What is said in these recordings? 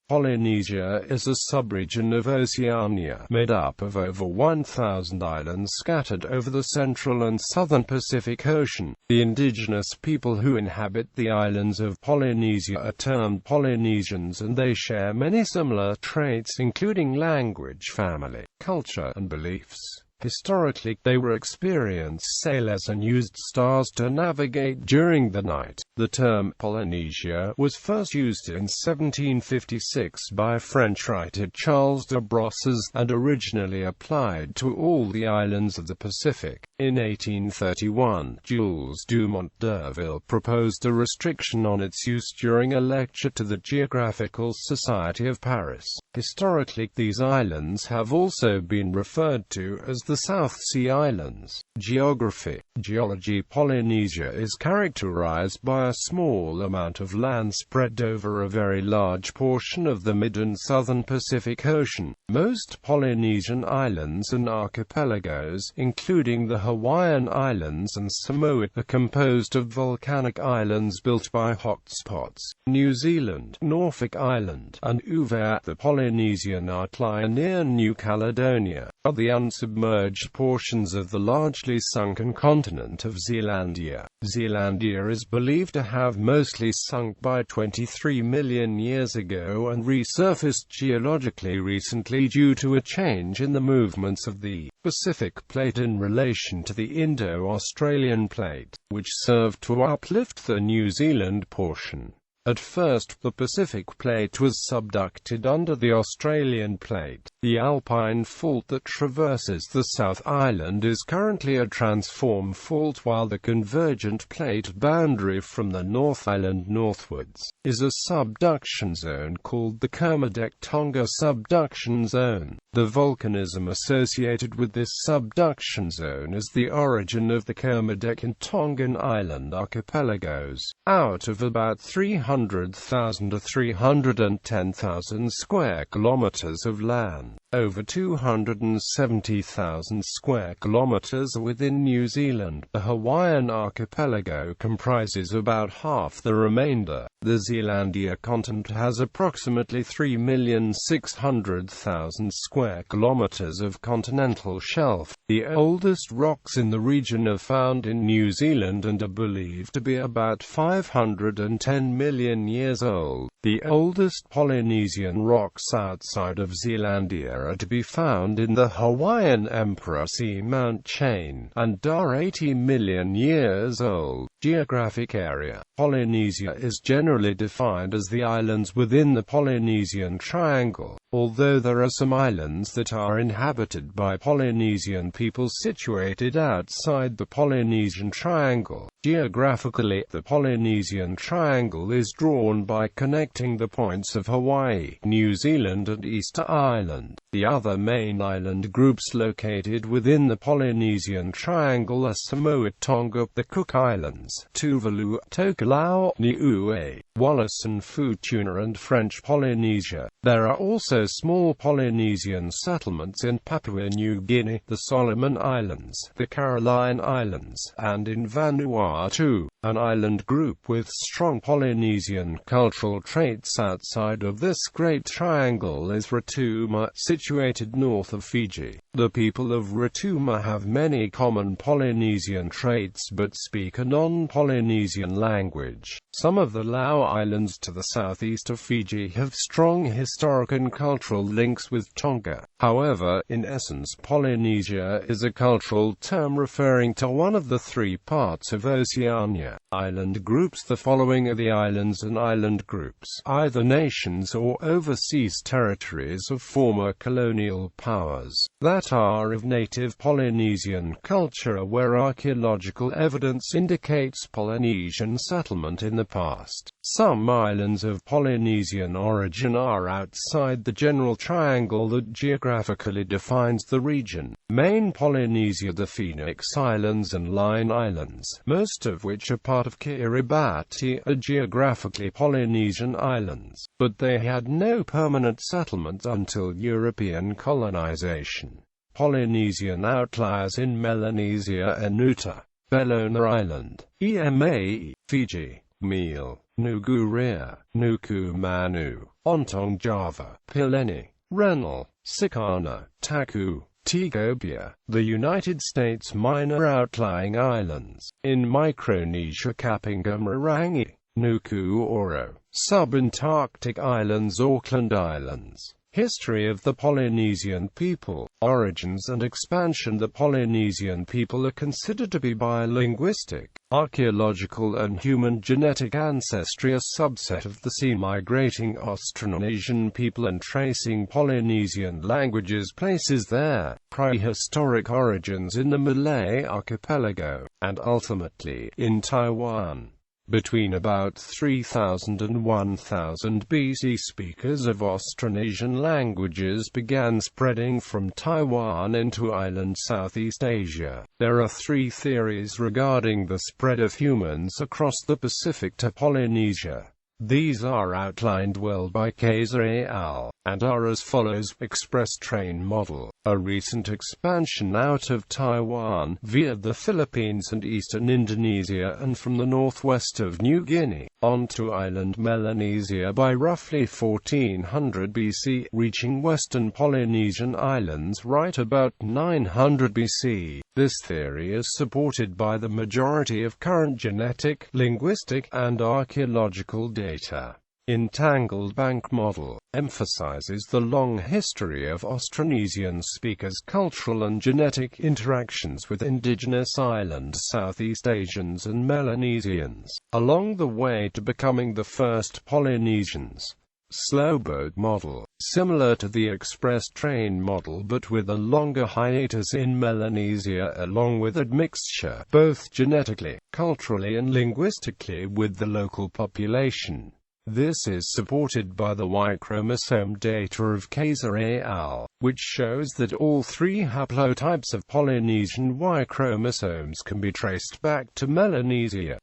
Polynesia is a subregion of Oceania, made up of over 1,000 islands scattered over the central and southern Pacific Ocean. The indigenous people who inhabit the islands of Polynesia are termed Polynesians, and they share many similar traits including language, family, culture, and beliefs. Historically, they were experienced sailors and used stars to navigate during the night. The term Polynesia was first used in 1756 by French writer Charles de Brosses, and originally applied to all the islands of the Pacific. In 1831, Jules Dumont d'Urville proposed a restriction on its use during a lecture to the Geographical Society of Paris. Historically, these islands have also been referred to as the South Sea Islands. Geography. Geology. Polynesia is characterized by a small amount of land spread over a very large portion of the mid and southern Pacific Ocean. Most Polynesian islands and archipelagos, including the Hawaiian Islands and Samoa, are composed of volcanic islands built by hotspots. New Zealand, Norfolk Island, and Uva, the Polynesian outlier near New Caledonia, are the unsubmerged portions of the largely sunken continent of Zealandia. Zealandia is believed to have mostly sunk by 23 million years ago and resurfaced geologically recently due to a change in the movements of the Pacific Plate in relation to the Indo-Australian Plate, which served to uplift the New Zealand portion. At first, the Pacific Plate was subducted under the Australian Plate. The alpine fault that traverses the South Island is currently a transform fault, while the convergent plate boundary from the North Island northwards is a subduction zone called the Kermadec-Tonga subduction zone. The volcanism associated with this subduction zone is the origin of the Kermadec and Tongan Island archipelagos. Out of about 300,000 to 310,000 square kilometers of land, over 270,000 square kilometers are within New Zealand. The Hawaiian archipelago comprises about half the remainder. The Zealandia continent has approximately 3,600,000 square kilometers of continental shelf. The oldest rocks in the region are found in New Zealand and are believed to be about 510 million years old. The oldest Polynesian rocks outside of Zealandia are to be found in the Hawaiian Emperor Seamount chain, and are 80 million years old. Geographic area. Polynesia is generally defined as the islands within the Polynesian Triangle, although there are some islands that are inhabited by Polynesian people situated outside the Polynesian Triangle. Geographically, the Polynesian Triangle is drawn by connecting the points of Hawaii, New Zealand and Easter Island. The other main island groups located within the Polynesian Triangle are Samoa, Tonga, the Cook Islands, Tuvalu, Tokelau, Niue, Wallis and Futuna, and French Polynesia. There are also small Polynesian settlements in Papua New Guinea, the Solomon Islands, the Caroline Islands, and in Vanuatu. An island group with strong Polynesian cultural traits outside of this Great Triangle is Rotuma, situated north of Fiji. The people of Rotuma have many common Polynesian traits but speak a non-Polynesian language. Some of the Lau Islands to the southeast of Fiji have strong historic and cultural links with Tonga. However, in essence, Polynesia is a cultural term referring to one of the three parts of Oceania. Island groups. The following are the islands and island groups, either nations or overseas territories of former colonial powers, that are of native Polynesian culture where archaeological evidence indicates Polynesian settlement in the past. Some islands of Polynesian origin are outside the general triangle that geographically defines the region. Main Polynesia, the Phoenix Islands and Line Islands, most of which are part of Kiribati, are geographically Polynesian islands, but they had no permanent settlement until European colonization. Polynesian outliers in Melanesia and Nuta, Bellona Island, EMA, Fiji, meal, Nugu Ria, Nuku Manu, Ontong Java, Pileni, Renal, Sikana, Taku, Tigobia, the United States minor outlying islands, in Micronesia Kapingamarangi, Nuku Oro, subantarctic islands Auckland Islands. History of the Polynesian people, origins and expansion. The Polynesian people are considered to be bilinguistic, archaeological and human genetic ancestry, a subset of the sea-migrating Austronesian people, and tracing Polynesian languages places their prehistoric origins in the Malay archipelago, and ultimately, in Taiwan. Between about 3000 and 1000 BC, speakers of Austronesian languages began spreading from Taiwan into island Southeast Asia. There are three theories regarding the spread of humans across the Pacific to Polynesia. These are outlined well by Kaiser et al., and are as follows: express train model, a recent expansion out of Taiwan, via the Philippines and eastern Indonesia and from the northwest of New Guinea, onto island Melanesia by roughly 1400 BC, reaching western Polynesian islands right about 900 BC. This theory is supported by the majority of current genetic, linguistic, and archaeological data. Entangled bank model emphasizes the long history of Austronesian speakers' cultural and genetic interactions with indigenous island Southeast Asians and Melanesians, along the way to becoming the first Polynesians. Slowboat model, similar to the express train model but with a longer hiatus in Melanesia, along with admixture, both genetically, culturally and linguistically, with the local population. This is supported by the Y chromosome data of Kaiser et al., which shows that all three haplotypes of Polynesian Y chromosomes can be traced back to Melanesia.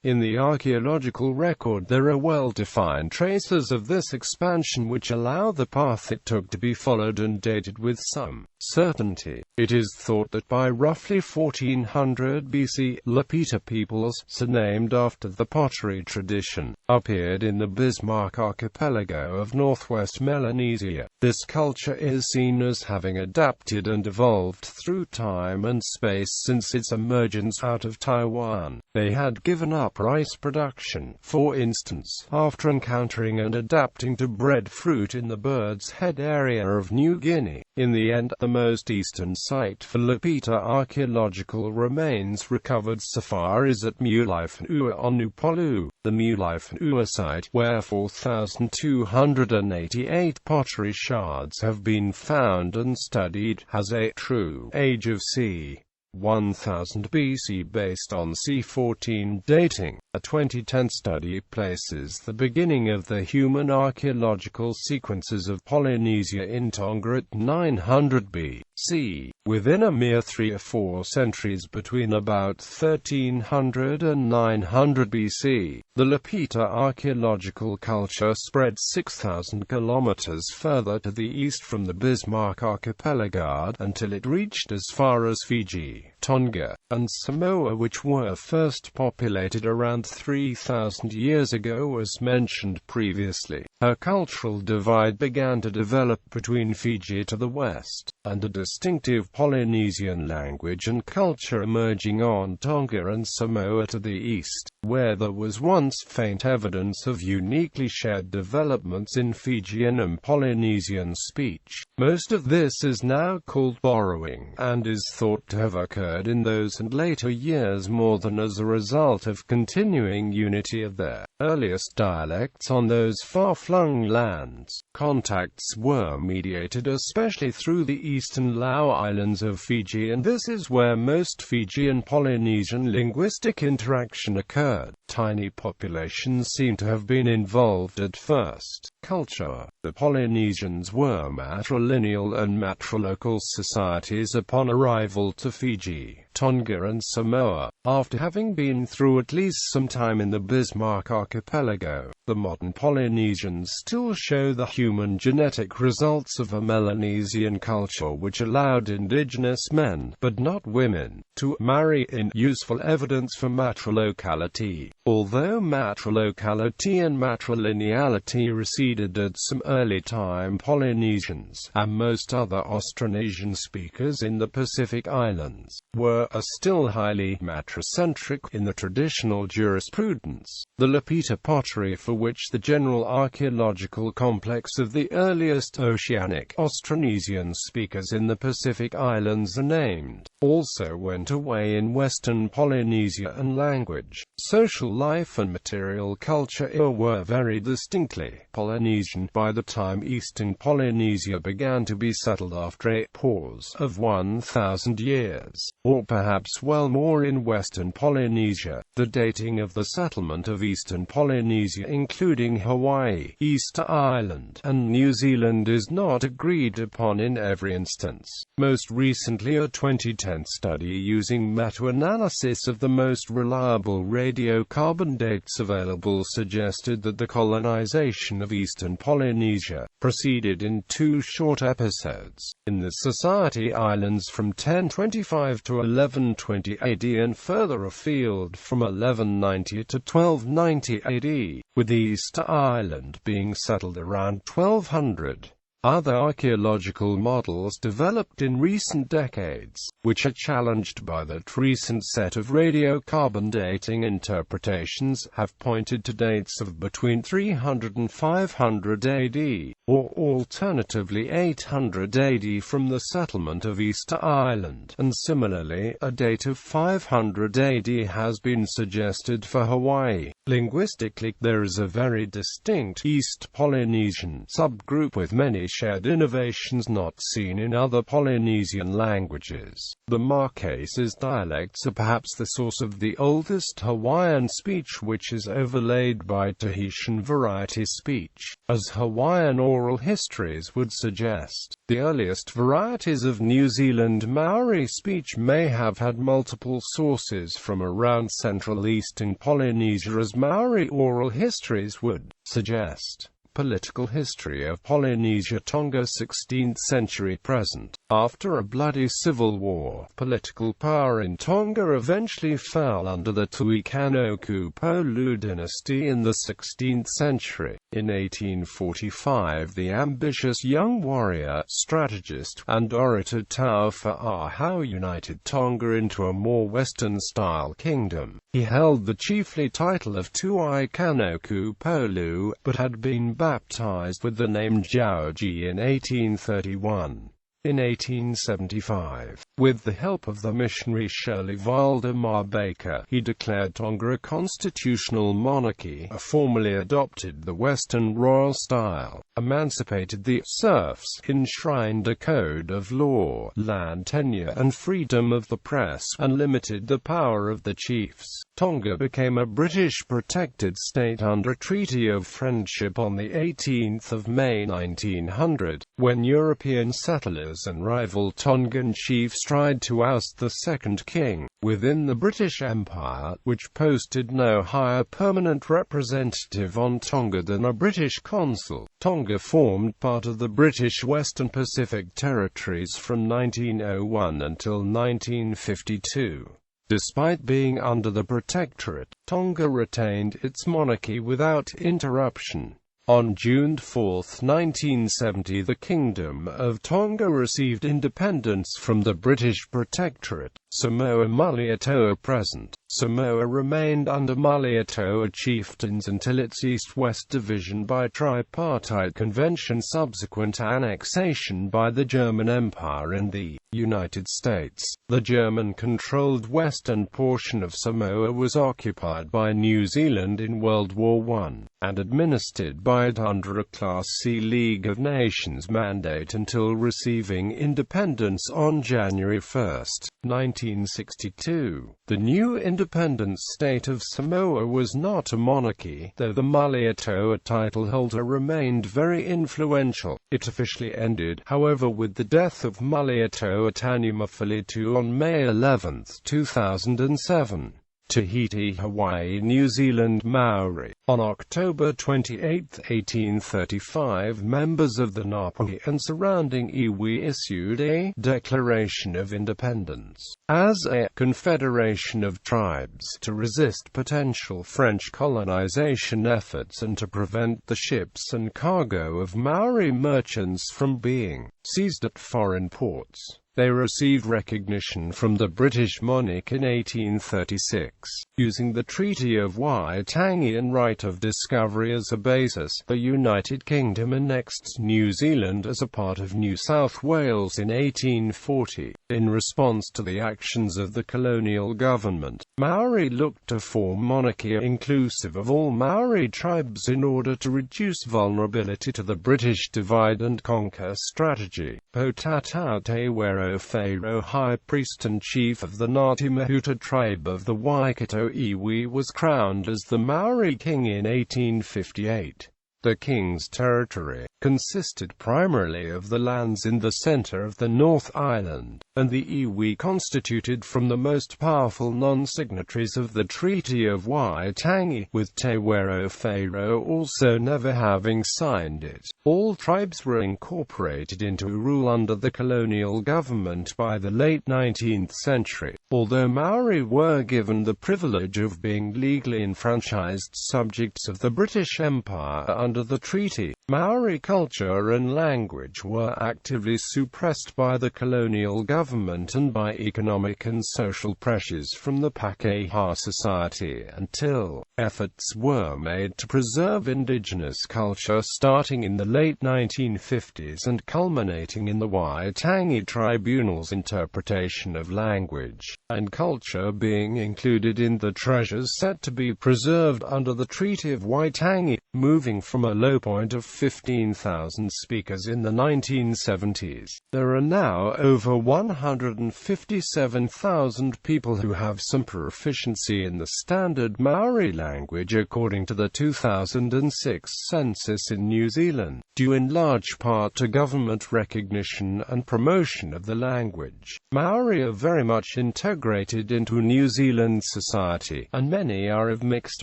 In the archaeological record there are well-defined traces of this expansion which allow the path it took to be followed and dated with some certainty. It is thought that by roughly 1400 BC, Lapita peoples, surnamed after the pottery tradition, appeared in the Bismarck archipelago of northwest Melanesia. This culture is seen as having adapted and evolved through time and space since its emergence out of Taiwan. They had given up rice production, for instance, after encountering and adapting to breadfruit in the Bird's Head area of New Guinea. In the end, the most eastern site for Lapita archaeological remains recovered so far is at Mulifenua on Upolu. The Mulifenua site, where 4,288 pottery shards have been found and studied, has a true age of c. 1000 BC based on C14 dating. A 2010 study places the beginning of the human archaeological sequences of Polynesia in Tonga at 900 BC, within a mere 3 or 4 centuries between about 1300 and 900 BC. The Lapita archaeological culture spread 6,000 kilometers further to the east from the Bismarck archipelago until it reached as far as Fiji, Tonga, and Samoa, which were first populated around 3,000 years ago as mentioned previously. A cultural divide began to develop between Fiji to the west, and a distinctive Polynesian language and culture emerging on Tonga and Samoa to the east, where there was once faint evidence of uniquely shared developments in Fijian and Polynesian speech. Most of this is now called borrowing, and is thought to have occurred in those and later years more than as a result of continuing unity of their earliest dialects on those far-flung lands. Contacts were mediated especially through the eastern Lau Islands of Fiji, and this is where most Fijian Polynesian linguistic interaction occurred. Tiny populations seem to have been involved at first. Culture. The Polynesians were matrilineal and matrilocal societies upon arrival to Fiji, Tonga and Samoa, after having been through at least some time in the Bismarck archipelago. The modern Polynesians still show the human genetic results of a Melanesian culture which allowed indigenous men, but not women, to marry, in useful evidence for matrilocality. Although matrilocality and matrilineality receded at some early time, Polynesians, and most other Austronesian speakers in the Pacific Islands, are still highly matricentric in the traditional jurisprudence. The Lapita pottery, for which the general archaeological complex of the earliest Oceanic Austronesian speakers in the Pacific Islands are named, also went away in Western Polynesia, and language, social life and material culture were very distinctly Polynesian by the time Eastern Polynesia began to be settled after a pause of 1,000 years, or perhaps well more in Western Polynesia. The dating of the settlement of Eastern Polynesia, including Hawaii, Easter Island, and New Zealand, is not agreed upon in every instance. Most recently, a 2010 study using meta-analysis of the most reliable radiocarbon dates available suggested that the colonization of Eastern Polynesia proceeded in two short episodes, in the Society Islands from 1025 to 1120 AD and further afield from 1190 to 1290 AD, with Easter Island being settled around 1200. Other archaeological models developed in recent decades, which are challenged by that recent set of radiocarbon dating interpretations, have pointed to dates of between 300 and 500 AD, or alternatively 800 AD from the settlement of Easter Island, and similarly, a date of 500 AD has been suggested for Hawaii. Linguistically, there is a very distinct East Polynesian subgroup with many shared innovations not seen in other Polynesian languages. The Marquesas dialects are perhaps the source of the oldest Hawaiian speech, which is overlaid by Tahitian variety speech, as Hawaiian oral histories would suggest. The earliest varieties of New Zealand Maori speech may have had multiple sources from around Central Eastern Polynesia, as Maori oral histories would suggest. Political history of Polynesia, Tonga, 16th century present. After a bloody civil war, political power in Tonga eventually fell under the Tuikanoku-Polu dynasty in the 16th century. In 1845, the ambitious young warrior, strategist, and orator Tauwha'ahau united Tonga into a more Western-style kingdom. He held the chiefly title of Tuikanoku-Polu, but had been baptized with the name Jauji in 1831. In 1875, with the help of the missionary Shirley Valdemar Baker, he declared Tonga a constitutional monarchy, formally adopted the Western royal style, emancipated the serfs, enshrined a code of law, land tenure and freedom of the press, and limited the power of the chiefs. Tonga became a British protected state under a Treaty of Friendship on 18 May 1900, when European settlers and rival Tongan chiefs tried to oust the second king. Within the British Empire, which posted no higher permanent representative on Tonga than a British consul, Tonga formed part of the British Western Pacific Territories from 1901 until 1952. Despite being under the Protectorate, Tonga retained its monarchy without interruption. On June 4, 1970, the Kingdom of Tonga received independence from the British Protectorate. Samoa Malietoa present. Samoa remained under Malietoa chieftains until its east-west division by tripartite convention, subsequent annexation by the German Empire and the United States. The German-controlled western portion of Samoa was occupied by New Zealand in World War I, and administered by it under a Class C League of Nations mandate until receiving independence on January 1, 1962. The new independent state of Samoa was not a monarchy, though the Malietoa title holder remained very influential. It officially ended, however, with the death of Malietoa Tanumafilitu on May 11, 2007. Tahiti, Hawaii, New Zealand, Maori. On October 28, 1835, members of the Napohe and surrounding iwi issued a Declaration of Independence as a confederation of tribes to resist potential French colonization efforts and to prevent the ships and cargo of Maori merchants from being seized at foreign ports. They received recognition from the British monarch in 1836, using the Treaty of Waitangi and right of discovery as a basis. The United Kingdom annexed New Zealand as a part of New South Wales in 1840. In response to the actions of the colonial government, Maori looked to form monarchy inclusive of all Maori tribes in order to reduce vulnerability to the British divide-and-conquer strategy. Potatau Te Wero Pharaoh, high priest and chief of the Ngāti Mahuta tribe of the Waikato iwi, was crowned as the Maori king in 1858. The king's territory consisted primarily of the lands in the center of the North Island, and the iwi constituted from the most powerful non-signatories of the Treaty of Waitangi, with Te Wero Pharaoh also never having signed it. All tribes were incorporated into rule under the colonial government by the late 19th century, although Maori were given the privilege of being legally enfranchised subjects of the British Empire under the treaty. Maori culture and language were actively suppressed by the colonial government and by economic and social pressures from the Pakeha society until efforts were made to preserve indigenous culture starting in the late 1950s and culminating in the Waitangi Tribunal's interpretation of language and culture being included in the treasures set to be preserved under the Treaty of Waitangi, moving from a low point of 15,000 speakers in the 1970s. There are now over 157,000 people who have some proficiency in the standard Maori language according to the 2006 census in New Zealand, due in large part to government recognition and promotion of the language. Maori are very much integrated into New Zealand society, and many are of mixed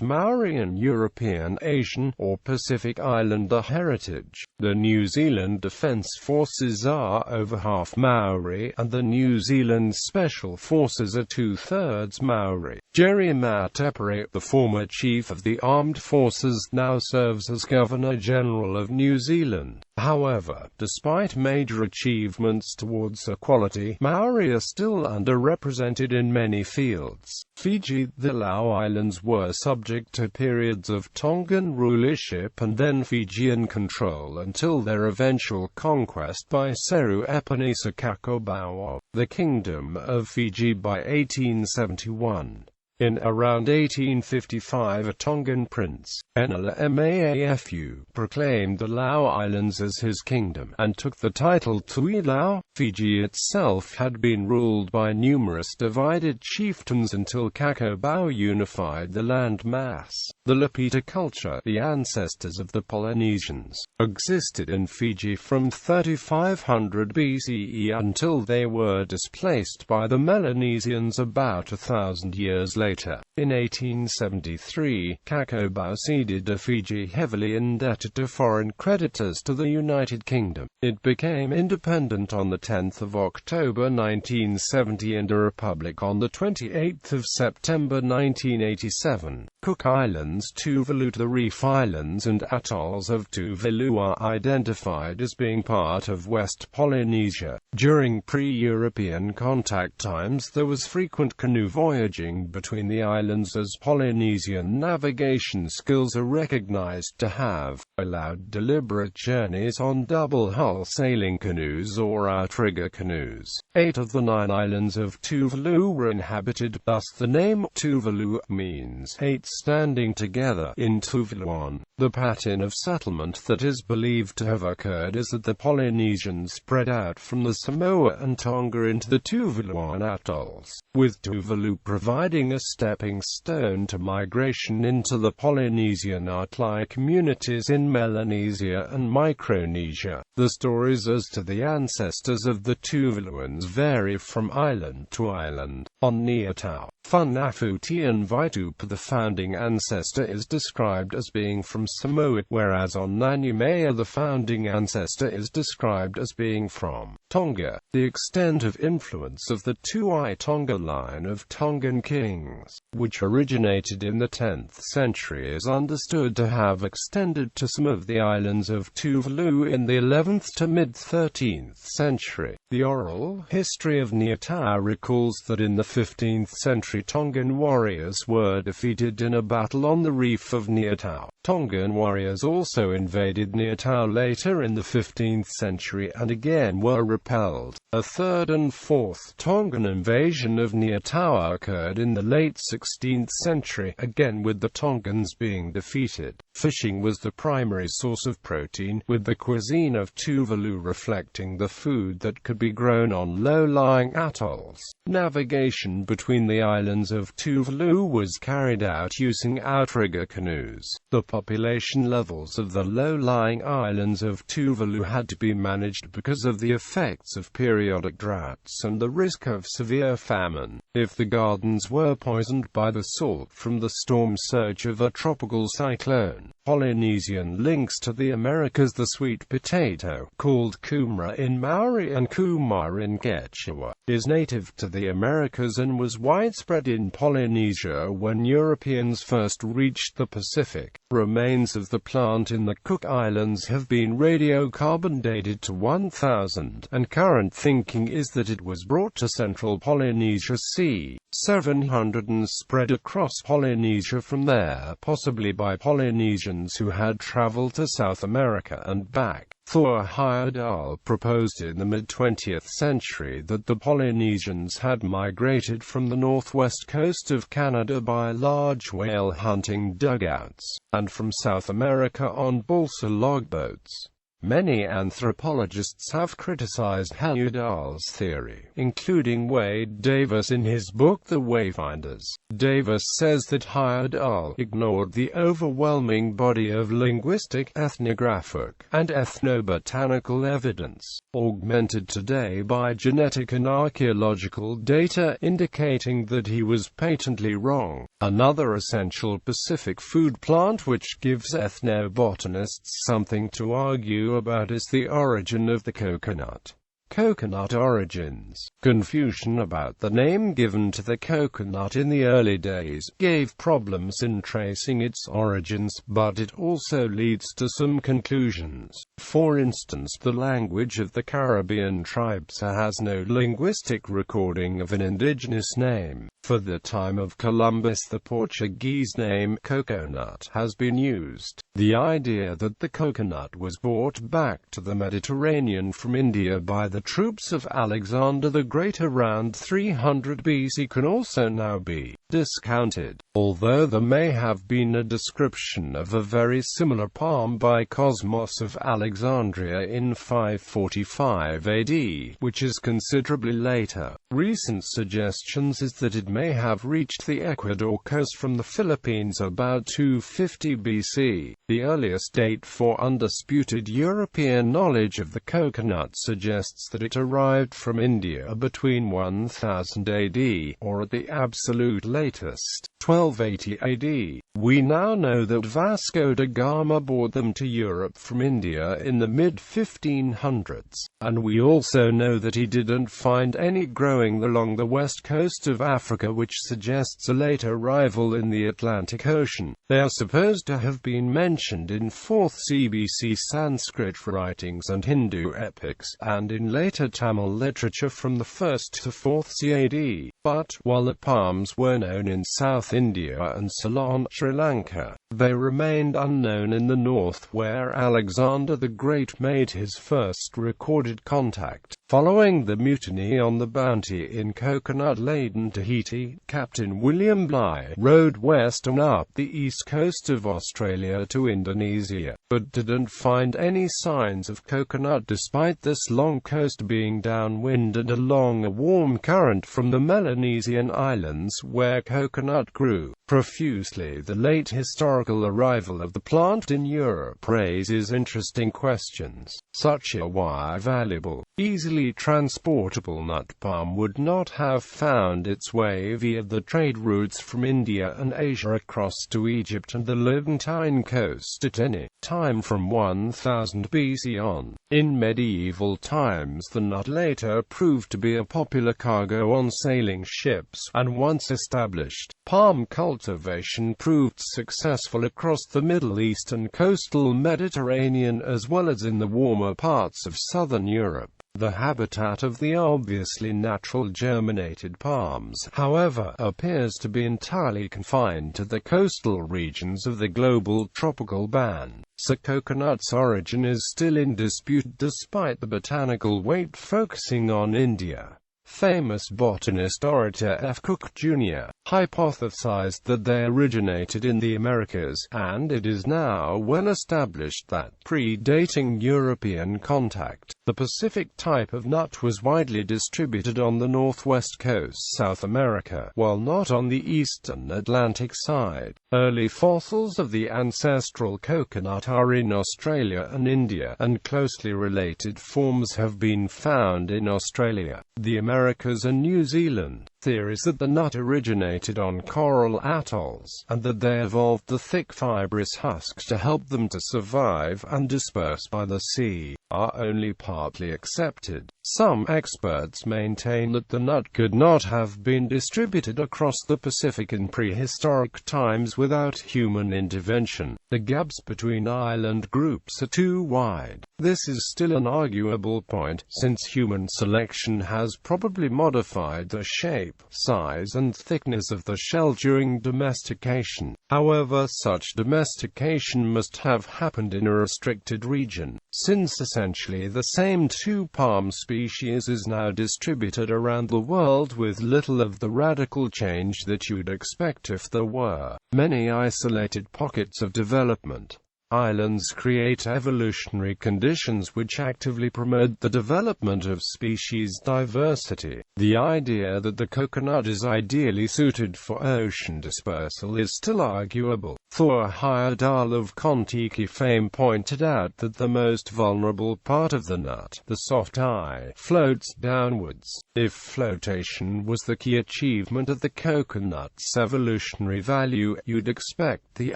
Maori and European, Asian, or Pacific Islander heritage. The New Zealand Defence Forces are over half Maori, and the New Zealand Special Forces are two-thirds Maori. Jerry Matepere, the former chief of the armed forces, now serves as Governor-General of New Zealand. However, despite major achievements towards equality, Maori are still underrepresented in many fields. Fiji, the Lau Islands were subject to periods of Tongan rulership and then Fijian control until their eventual conquest by Seru Eponisa Kahuroa, the Kingdom of Fiji, by 1871. In around 1855, a Tongan prince, Enela Maafu, proclaimed the Lau Islands as his kingdom, and took the title Tui Lau. Fiji itself had been ruled by numerous divided chieftains until Kahuroa unified the land mass. The Lapita culture, the ancestors of the Polynesians, existed in Fiji from 3500 BCE until they were displaced by the Melanesians about 1,000 years later. In 1873, Kahuroa ceded a Fiji heavily indebted to foreign creditors to the United Kingdom. It became independent on 10 October 1970 and a republic on 28 September 1987. Cook Islands, Tuvalu, the Reef Islands and atolls of Tuvalu are identified as being part of West Polynesia. During pre-European contact times, there was frequent canoe voyaging between the islands as Polynesian navigation skills are recognized to have allowed deliberate journeys on double-hull sailing canoes or outrigger canoes. 8 of the 9 islands of Tuvalu were inhabited, thus the name Tuvalu means 8 standing together in Tuvaluan. The pattern of settlement that is believed to have occurred is that the Polynesians spread out from the Samoa and Tonga into the Tuvaluan atolls, with Tuvalu providing a stepping stone to migration into the Polynesian atoll communities in Melanesia and Micronesia. The stories as to the ancestors of the Tuvaluans vary from island to island. On Niatau, Funafuti Vaitupu, the founding ancestor, is described as being from Samoa, whereas on Nanumea the founding ancestor is described as being from Tonga. The extent of influence of the Tuai Tonga line of Tongan kings, which originated in the 10th century, is understood to have extended to some of the islands of Tuvalu in the 11th to mid-13th century. The oral history of Niatau recalls that in the 15th century Tongan warriors were defeated in a battle on the reef of Niatau. Tongan warriors also invaded Niatau later in the 15th century and again were repelled. A third and fourth Tongan invasion of Niatau occurred in the late 16th century, again with the Tongans being defeated. Fishing was the primary source of protein, with the cuisine of Tuvalu reflecting the food that could be grown on low-lying atolls. Navigation between the islands of Tuvalu was carried out using outrigger canoes. The population levels of the low-lying islands of Tuvalu had to be managed because of the effects of periodic droughts and the risk of severe famine. If the gardens were poisoned by the salt from the storm surge of a tropical cyclone. Polynesian links to the Americas. The sweet potato, called kumara in Maori and kumar in Quechua, is native to the Americas and was widespread in Polynesia when Europeans first reached the Pacific. Remains of the plant in the Cook Islands have been radiocarbon dated to 1000, and current thinking is that it was brought to central Polynesia c. 700 and spread across Polynesia from there, possibly by Polynesians who had traveled to South America and back. Thor Heyerdahl proposed in the mid-20th century that the Polynesians had migrated from the northwest coast of Canada by large whale hunting dugouts, and from South America on balsa logboats. Many anthropologists have criticized Heyerdahl's theory, including Wade Davis in his book The Wayfinders. Davis says that Heyerdahl ignored the overwhelming body of linguistic, ethnographic, and ethnobotanical evidence, augmented today by genetic and archaeological data, indicating that he was patently wrong. Another essential Pacific food plant which gives ethnobotanists something to argue about is the origin of the coconut. Coconut origins. Confusion about the name given to the coconut in the early days gave problems in tracing its origins, but it also leads to some conclusions. For instance, the language of the Caribbean tribes has no linguistic recording of an indigenous name. For the time of Columbus, the Portuguese name coconut has been used. The idea that the coconut was brought back to the Mediterranean from India by the troops of Alexander the Great around 300 BC can also now be discounted, although there may have been a description of a very similar palm by Cosmos of Alexandria in 545 AD, which is considerably later. Recent suggestions is that it may have reached the Ecuador coast from the Philippines about 250 BC. The earliest date for undisputed European knowledge of the coconut suggests that it arrived from India between 1000 AD, or at the absolute latest, 1280 AD. We now know that Vasco da Gama brought them to Europe from India in the mid-1500s, and we also know that he didn't find any growing along the west coast of Africa, which suggests a late arrival in the Atlantic Ocean. They are supposed to have been mentioned in 4th CBC Sanskrit writings and Hindu epics, and in later Tamil literature from the 1st to 4th CAD. But, while the palms were known in South India and Ceylon, Sri Lanka, they remained unknown in the north, where Alexander the Great made his first recorded contact. Following the mutiny on the Bounty in coconut-laden Tahiti, Captain William Bligh rowed west and up the east coast of Australia to Indonesia, but didn't find any signs of coconut despite this long coast being downwind and along a warm current from the Melanesian islands where coconut grew. profusely. The late historical arrival of the plant in Europe raises interesting questions, such as why valuable, easily transportable nut palm would not have found its way via the trade routes from India and Asia across to Egypt and the Levantine coast at any time from 1000 BC on. In medieval times, the nut later proved to be a popular cargo on sailing ships, and once established, palm cultivation proved successful across the Middle East and coastal Mediterranean as well as in the warmer parts of southern Europe. The habitat of the obviously natural germinated palms, however, appears to be entirely confined to the coastal regions of the global tropical band, so coconut's origin is still in dispute despite the botanical weight focusing on India. Famous botanist Orator F. Cook, Jr. hypothesized that they originated in the Americas, and it is now well established that, predating European contact, the Pacific type of nut was widely distributed on the northwest coast South America, while not on the eastern Atlantic side. Early fossils of the ancestral coconut are in Australia and India, and closely related forms have been found in Australia, the Americas and New Zealand. Theories that the nut originated on coral atolls, and that they evolved the thick fibrous husk to help them to survive and disperse by the sea, are only partly accepted. Some experts maintain that the nut could not have been distributed across the Pacific in prehistoric times without human intervention. The gaps between island groups are too wide. This is still an arguable point, since human selection has probably modified the shape, size and thickness of the shell during domestication. However, such domestication must have happened in a restricted region, since essentially the same two palm species is now distributed around the world with little of the radical change that you'd expect if there were many isolated pockets of development. Islands create evolutionary conditions which actively promote the development of species diversity. The idea that the coconut is ideally suited for ocean dispersal is still arguable. Thor Heyerdahl of Kon-Tiki fame pointed out that the most vulnerable part of the nut, the soft eye, floats downwards. If flotation was the key achievement of the coconut's evolutionary value, you'd expect the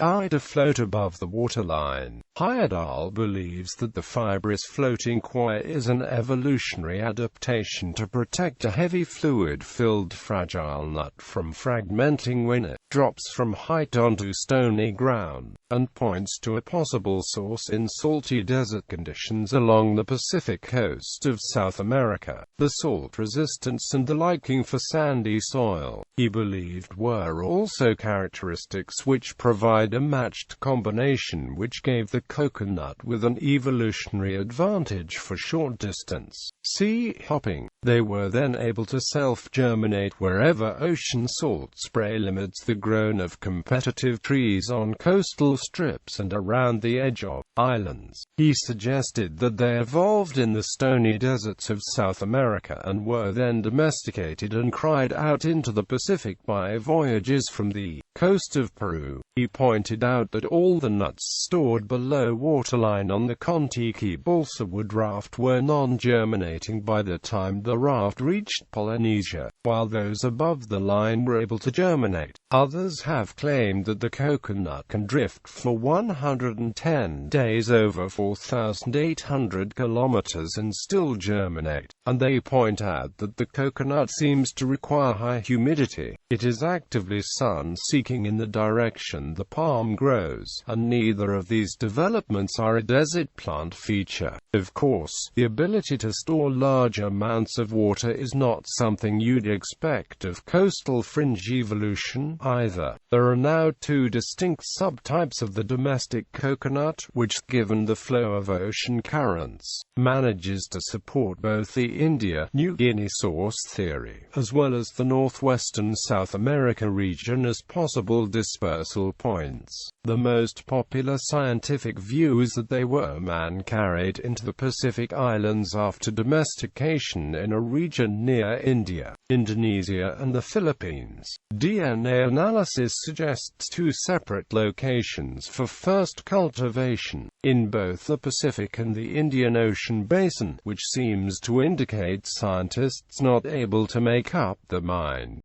eye to float above the waterline. Heyerdahl believes that the fibrous floating quire is an evolutionary adaptation to protect a heavy fluid-filled fragile nut from fragmenting when it drops from height onto stony ground, and points to a possible source in salty desert conditions along the Pacific coast of South America. The salt resistance and the liking for sandy soil, he believed, were also characteristics which provide a matched combination which gave the coconut with an evolutionary advantage for short distance sea hopping. They were then able to self-germinate wherever ocean salt spray limits the growth of competitive trees on coastal strips and around the edge of islands. He suggested that they evolved in the stony deserts of South America and were then domesticated and cried out into the Pacific by voyages from the coast of Peru. He pointed out that all the nuts stored below waterline on the Kon-Tiki balsa wood raft were non-germinating by the time the raft reached Polynesia, while those above the line were able to germinate. Others have claimed that the coconut can drift for 110 days over 4,800 kilometers and still germinate, and they point out that the coconut seems to require high humidity. It is actively sun-seeking in the direction the palm grows, and neither of these developments are a desert plant feature. Of course, the ability to store large amounts of water is not something you'd expect of coastal fringe evolution either. There are now two distinct subtypes mass of the domestic coconut, which, given the flow of ocean currents, manages to support both the India-New Guinea source theory, as well as the northwestern South America region as possible dispersal points. The most popular scientific view is that they were man-carried into the Pacific Islands after domestication in a region near India, Indonesia and the Philippines. DNA analysis suggests two separate locations for first cultivation, in both the Pacific and the Indian Ocean basin, which seems to indicate scientists not able to make up their mind